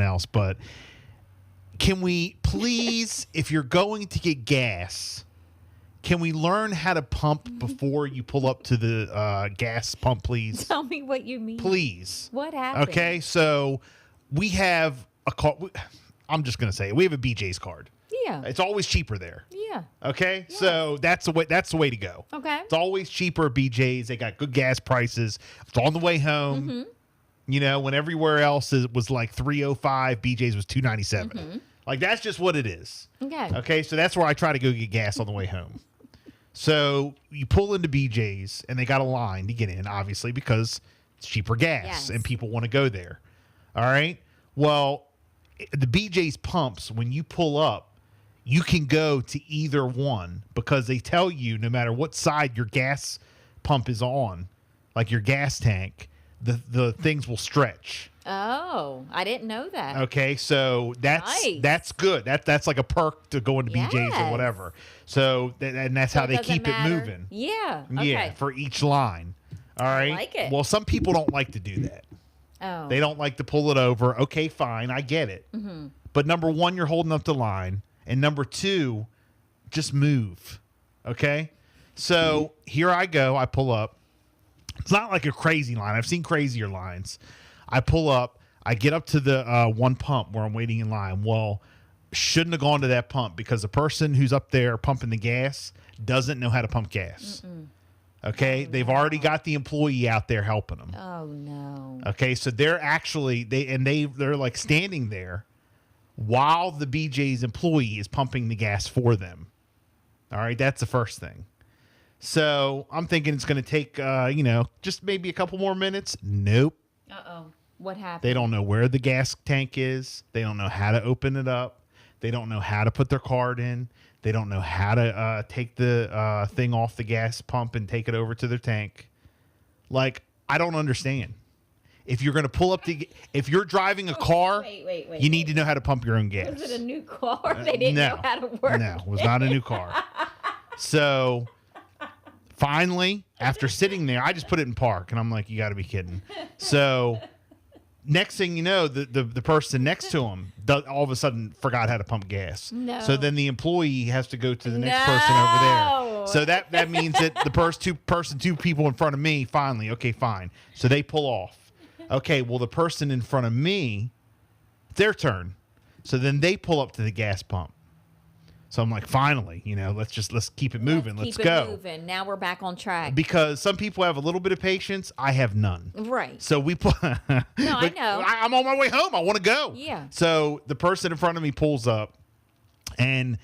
else, but can we please, if you're going to get gas, can we learn how to pump before you pull up to the gas pump, please? Tell me what you mean. Please. What happened? Okay, so we have a car. I'm just going to say it. We have a BJ's card. Yeah. It's always cheaper there. Yeah. Okay, Yeah. so that's the way. That's the way to go. Okay. It's always cheaper at BJ's. They got good gas prices. It's on the way home. Mm-hmm. You know, when everywhere else was like $3.05, BJ's was $2.97. Mm-hmm. Like that's just what it is. Okay. Okay, so that's where I try to go get gas on the way home. So you pull into BJ's and they got a line to get in, obviously, because it's cheaper gas and people want to go there. All right. Well, the BJ's pumps, when you pull up, you can go to either one because they tell you no matter what side your gas pump is on, like your gas tank, the things will stretch. Oh, I didn't know that. Okay, so Nice. that's good. That's like a perk to go into BJ's or Yes. whatever. So and that's how it they doesn't keep matter. it moving. Yeah. Okay. Yeah, for each line. All right. like it. Well, some people don't like to do that. Oh. They don't like to pull it over. Okay, fine, I get it. Mm-hmm. But number one, you're holding up the line, and number two, just move. Okay. So here I go. I pull up. It's not like a crazy line. I've seen crazier lines. I pull up. I get up to the one pump where I'm waiting in line. Well, shouldn't have gone to that pump because the person who's up there pumping the gas doesn't know how to pump gas. Okay, they've already got the employee out there helping them. Oh no. Okay, so they're actually they're like standing there while the BJ's employee is pumping the gas for them. All right, that's the first thing. So I'm thinking it's going to take just maybe a couple more minutes. Nope. Uh-oh. What happened? They don't know where the gas tank is. They don't know how to open it up. They don't know how to put their card in. They don't know how to take the thing off the gas pump and take it over to their tank. Like, I don't understand. If you're going to pull up if you're driving a car, Wait, you need to know how to pump your own gas. Was it a new car? They didn't know how to work. No, it was not a new car. So finally, after sitting there, I just put it in park, and I'm like, you got to be kidding. So next thing you know, the person next to him all of a sudden forgot how to pump gas. No. So then the employee has to go to the next person over there. No. So that means that the two people in front of me, finally, okay, fine. So they pull off. Okay, well, the person in front of me, it's their turn. So then they pull up to the gas pump. So I'm like, finally, let's keep it moving. Let's Keep go. it moving. Now we're back on track. Because some people have a little bit of patience. I have none. Right. So we put. No, I know. I'm on my way home. I want to go. Yeah. So the person in front of me pulls up, and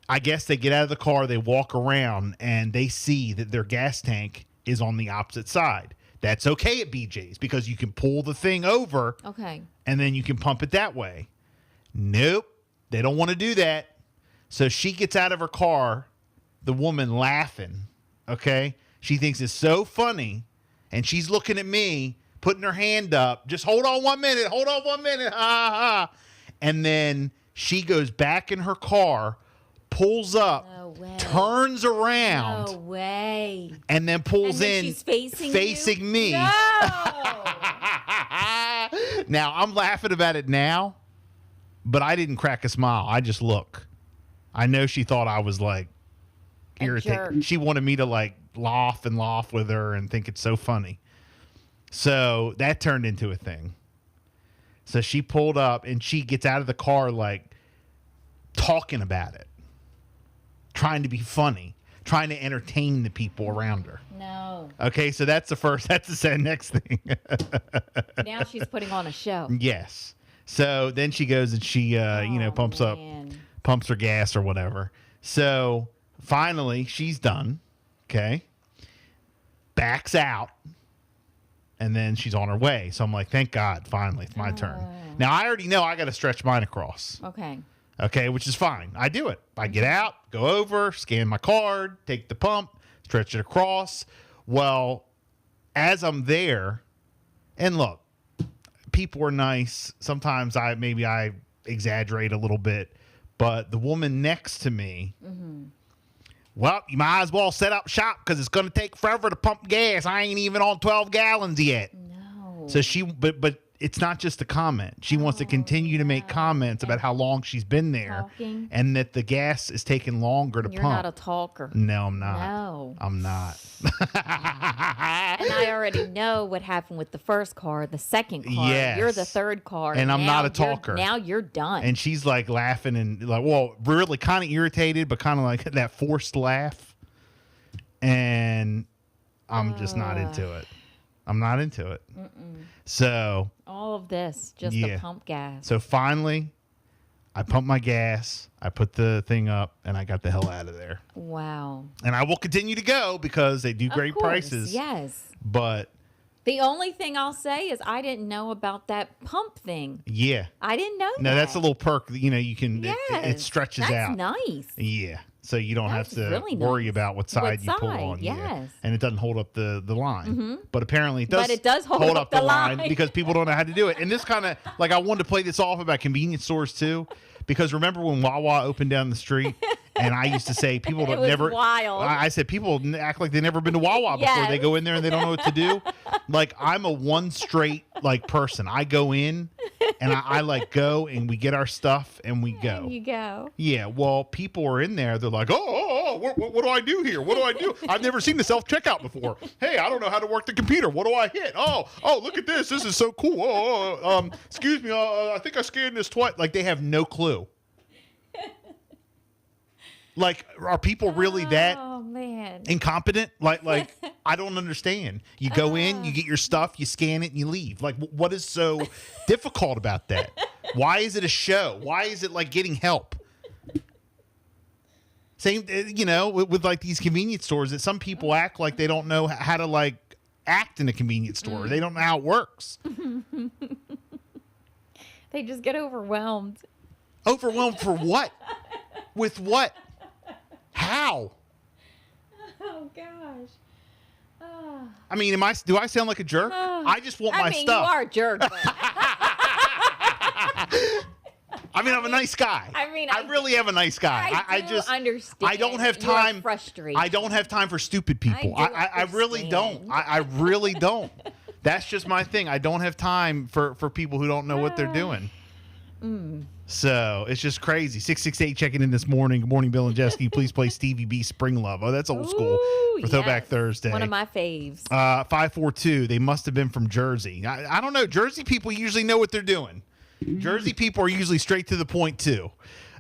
I guess they get out of the car. They walk around, and they see that their gas tank is on the opposite side. That's okay at BJ's because you can pull the thing over. Okay. And then you can pump it that way. Nope. They don't want to do that. So she gets out of her car, the woman laughing, okay? She thinks it's so funny, and she's looking at me, putting her hand up. Just hold on 1 minute. Hold on 1 minute. Ha, ha. And then she goes back in her car, pulls up, No way. turns around, No way. and then pulls And then in she's facing you? me. No. Now, I'm laughing about it now, but I didn't crack a smile. I just look. I know she thought I was like irritated. jerk. She wanted me to like laugh with her and think it's so funny. So that turned into a thing. So she pulled up and she gets out of the car like talking about it, trying to be funny, trying to entertain the people around her. No. Okay, so that's the next thing. Now she's putting on a show. Yes. So then she goes and she pumps her gas or whatever. So finally she's done. Okay. Backs out. And then she's on her way. So I'm like, thank God, finally, it's my turn. Now I already know I got to stretch mine across. Okay. Okay, which is fine. I do it. I get out, go over, scan my card, take the pump, stretch it across. Well, as I'm there, and look, people are nice. Sometimes I exaggerate a little bit, but the woman next to me, well, you might as well set up shop because it's going to take forever to pump gas. I ain't even on 12 gallons yet. No. So but it's not just a comment. She wants to continue to make comments about how long she's been there, Talking. and that the gas is taking longer to You're pump. not a talker. No, I'm not. No. I'm not. And I already know what happened with the first car, the second car. Yes. You're the third car. And I'm not a talker. Now you're done. And she's like laughing and like, well, really kind of irritated, but kind of like that forced laugh. And I'm just not into it. I'm not into it. So all of this, just Yeah. the pump gas. so finally, I pumped my gas, I put the thing up, and I got the hell out of there. Wow. And I will continue to go because they do great Of course, prices. Yes. But The only thing I'll say is I didn't know about that pump thing. yeah. I didn't know No, that. that's a little perk. You know, you can, it Yes, stretches that's out. nice. Yeah. So you don't have That's to really worry nice. about what side you pull side, on. Yeah. yes. And it doesn't hold up the line. But apparently it does, But it does hold up the the line line. because people don't know how to do it. And this kind of, like, I wanted to play this off about convenience stores too. Because remember when Wawa opened down the street, and I used to say people don't was never. wild. I said people act like they've never been to Wawa before. Yes. They go in there and they don't know what to do. Like I'm a one straight like person. I go in, and I like go and we get our stuff and we go. There you go. Yeah, well, people are in there. They're like, what do I do here? What do I do? I've never seen the self-checkout before. Hey, I don't know how to work the computer. What do I hit? Oh, look at this. This is so cool. Excuse me. I think I scanned this twice. Like, they have no clue. Like, are people really that Oh man. incompetent? Like I don't understand. You go in, you get your stuff, you scan it, and you leave. Like, what is so difficult about that? Why is it a show? Why is it like getting help? Same, with like these convenience stores that some people act like they don't know how to like act in a convenience store. They don't know how it works. They just get overwhelmed. Overwhelmed for what? With what? How? Oh gosh. I mean, do I sound like a jerk? I just want my I mean, stuff. you are a jerk. But I mean, I'm a nice guy. I really am a nice guy. I just understand. I don't have your time. frustration. I don't have time for stupid people. I really don't. I really don't. That's just my thing. I don't have time for people who don't know what they're doing. So it's just crazy. 668 checking in this morning. Good morning, Bill and Jess. Can you please play Stevie B Spring Love? Oh, that's old school for Throwback Thursday. One of my faves. 542. They must have been from Jersey. I don't know. Jersey people usually know what they're doing. Jersey people are usually straight to the point too.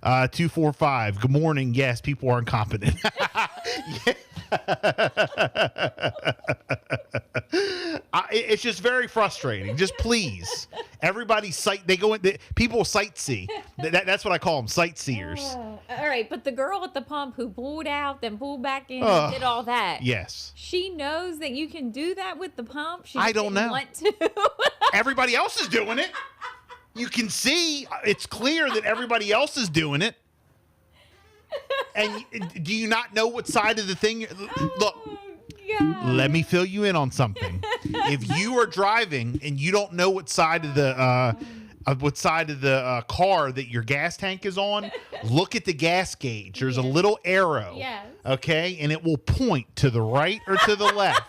245. Good morning. Yes, people are incompetent. It's just very frustrating. Just please, everybody people sightsee. That's what I call them, sightseers. All right, but the girl at the pump who pulled out, then pulled back in, and did all that. Yes. She knows that you can do that with the pump. She I don't didn't know. Want to. Everybody else is doing it. You can see, it's clear that everybody else is doing it. And do you not know what side of the thing? Look, God. let me fill you in on something. If you are driving and you don't know what side of the car that your gas tank is on, look at the gas gauge. There's a little arrow. Yes. Okay, and it will point to the right or to the left.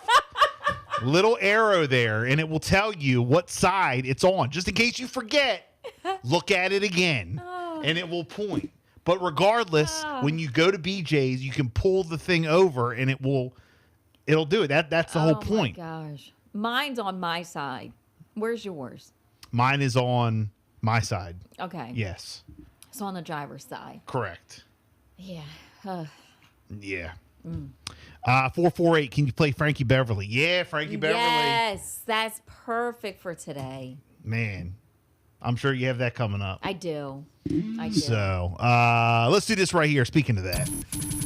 Little arrow there, and it will tell you what side it's on. Just in case you forget, look at it again, and it will point. But regardless, when you go to BJ's, you can pull the thing over, and it'll do it. That's the whole point. Oh my gosh, mine's on my side. Where's yours? Mine is on my side. Okay. Yes. It's on the driver's side. Correct. Yeah. Yeah. 448. Can you play Frankie Beverly? Yeah, Frankie Beverly. Yes, that's perfect for today. Man, I'm sure you have that coming up. I do. So let's do this right here. Speaking of that.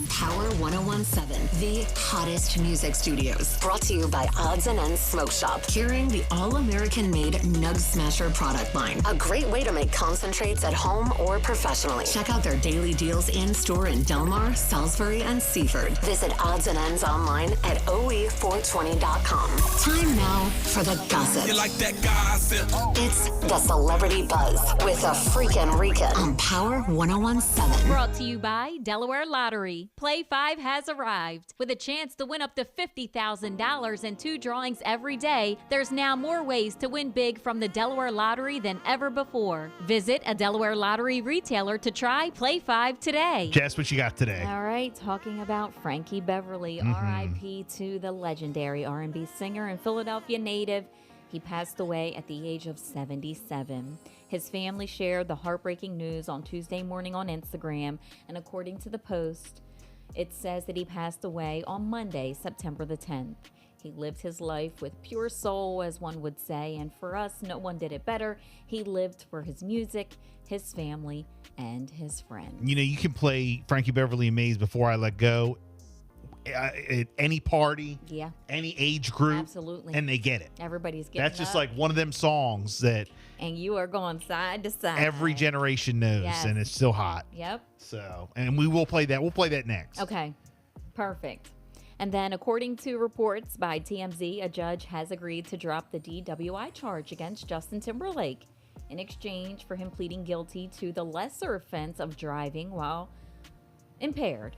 Power 1017, the hottest music studios. Brought to you by Odds and Ends Smoke Shop. Carrying the all-American made Nug Smasher product line. A great way to make concentrates at home or professionally. Check out their daily deals in store in Delmar, Salisbury, and Seaford. Visit Odds and Ends online at OE420.com. Time now for the gossip. You like that gossip? It's the Celebrity Buzz with a freaking recap America on Power 1017. Brought to you by Delaware Lottery. Play 5 has arrived. With a chance to win up to $50,000 in 2 drawings every day, there's now more ways to win big from the Delaware Lottery than ever before. Visit a Delaware Lottery retailer to try Play 5 today. Jess, what you got today? All right, talking about Frankie Beverly, R.I.P. to the legendary R&B singer and Philadelphia native. He passed away at the age of 77. His family shared the heartbreaking news on Tuesday morning on Instagram, and according to the post, it says that he passed away on Monday, September the 10th. He lived his life with pure soul, as one would say, and for us, no one did it better. He lived for his music, his family, and his friends. You know, you can play Frankie Beverly and Maze Before I Let Go at any party, any age group, absolutely, and they get it. Everybody's getting That's just up, like one of them songs that and you are going side to side. every generation knows, and it's still hot. Yep. So, and we will play that. We'll play that next. Okay, perfect. And then, according to reports by TMZ, a judge has agreed to drop the DWI charge against Justin Timberlake in exchange for him pleading guilty to the lesser offense of driving while impaired.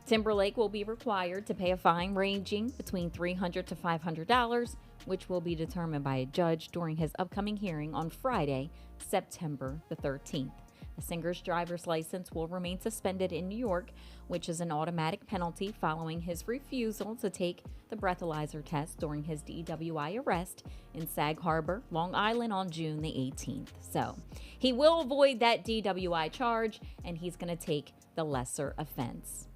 Timberlake will be required to pay a fine ranging between $300 to $500, which will be determined by a judge during his upcoming hearing on Friday, September the 13th. The singer's driver's license will remain suspended in New York, which is an automatic penalty following his refusal to take the breathalyzer test during his DWI arrest in Sag Harbor, Long Island on June the 18th. So he will avoid that DWI charge, and he's going to take the lesser offense.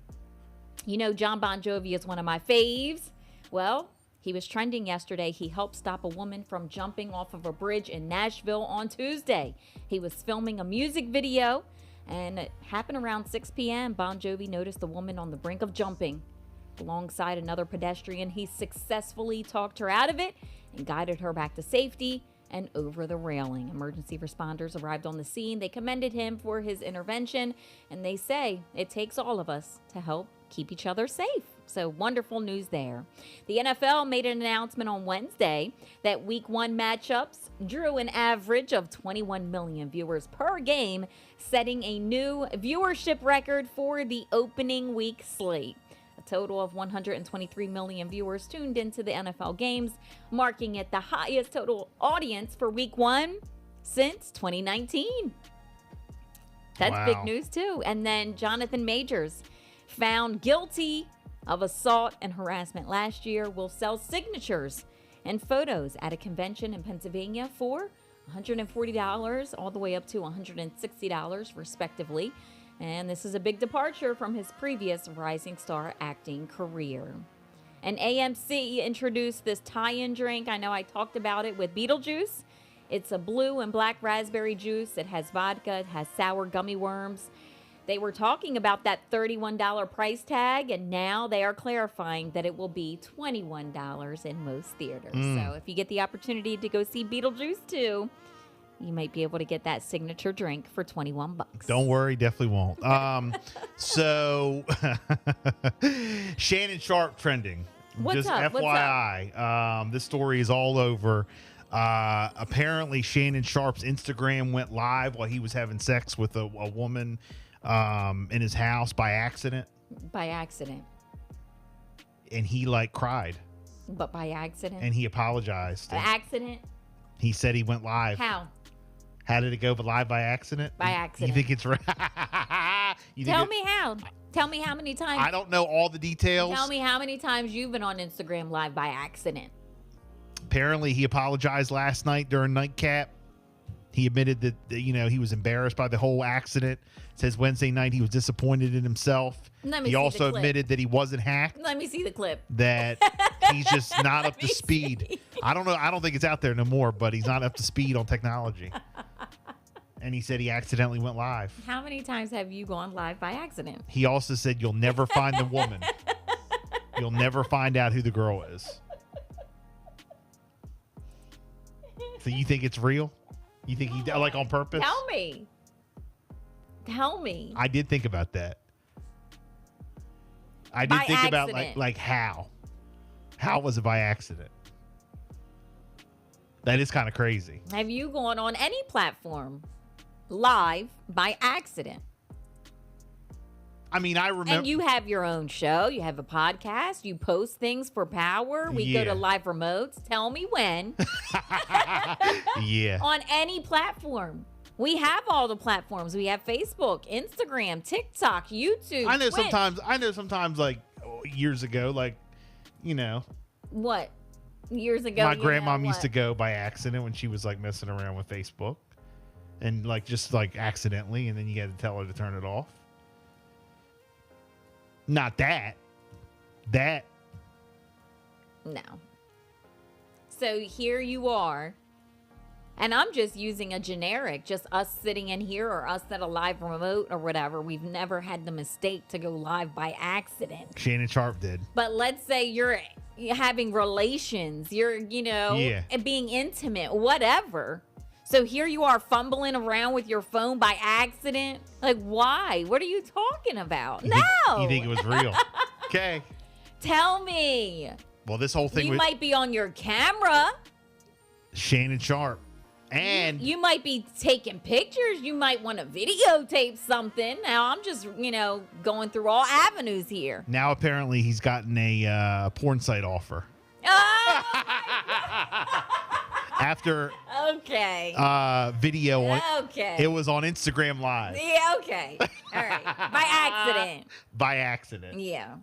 You know, Jon Bon Jovi is one of my faves. Well, he was trending yesterday. He helped stop a woman from jumping off of a bridge in Nashville on Tuesday. He was filming a music video, and it happened around 6 p.m. Bon Jovi noticed the woman on the brink of jumping. Alongside another pedestrian, he successfully talked her out of it and guided her back to safety and over the railing. Emergency responders arrived on the scene. They commended him for his intervention, and they say it takes all of us to help keep each other safe. So wonderful news there. The NFL made an announcement on Wednesday that Week 1 matchups drew an average of 21 million viewers per game, setting a new viewership record for the opening week slate. A total of 123 million viewers tuned into the NFL games, marking it the highest total audience for Week 1 since 2019. That's big news too. And then Jonathan Majors, found guilty of assault and harassment last year, will sell signatures and photos at a convention in Pennsylvania for $140 all the way up to $160 respectively. And this is a big departure from his previous rising star acting career. And AMC introduced this tie-in drink. I know I talked about it with Beetlejuice. It's a blue and black raspberry juice. It has vodka. It has sour gummy worms. They were talking about that $31 price tag, and now they are clarifying that it will be $21 in most theaters. So if you get the opportunity to go see Beetlejuice 2, you might be able to get that signature drink for $21. Don't worry, definitely won't. So Shannon Sharp trending. What's Just up? FYI, this story is all over. Apparently, Shannon Sharp's Instagram went live while he was having sex with a woman in his house by accident. By accident. And he cried. But by accident. And he apologized. By accident. He said he went live. How did it go? But live by accident? By accident. You think it's right? Tell me how. Tell me how many times. I don't know all the details. Tell me how many times you've been on Instagram live by accident. Apparently, he apologized last night during Nightcap. He admitted that, he was embarrassed by the whole accident. Says Wednesday night he was disappointed in himself. He also admitted that he wasn't hacked. Let me see the clip. That he's just not up to speed. I don't know. I don't think it's out there no more, but he's not up to speed on technology. And he said he accidentally went live. How many times have you gone live by accident? He also said you'll never find the woman. You'll never find out who the girl is. So you think it's real? You think he on purpose? Tell me. I did think about that. I did think about how. How was it by accident? That is kind of crazy. Have you gone on any platform live by accident. I mean, I remember. And you have your own show. You have a podcast. You post things for Power. We go Yeah. to live remotes. Tell me when. Yeah. On any platform. We have all the platforms. We have Facebook, Instagram, TikTok, YouTube. I know Twitch. sometimes like years ago, like, you know, What? Years ago. my you grandmom know used to what? go by accident when she was like messing around with Facebook, and like just like accidentally, and then you had to tell her to turn it off. Not that. No. So here you are. And I'm just using a generic, just us sitting in here or us at a live remote or whatever. We've never had the mistake to go live by accident. Shannon Sharp did. But let's say you're having relations, you're, Yeah. and being intimate, whatever. So here you are fumbling around with your phone by accident. Like, why? What are you talking about? No. You think it was real? Okay. Tell me. Well, this whole thing You with might be on your camera. Shannon Sharp, and You might be taking pictures. You might want to videotape something. Now, I'm just, going through all avenues here. now apparently he's gotten a porn site offer after Okay. video on. Okay. It was on Instagram Live Yeah, okay. All right. By accident. by accident. Yeah.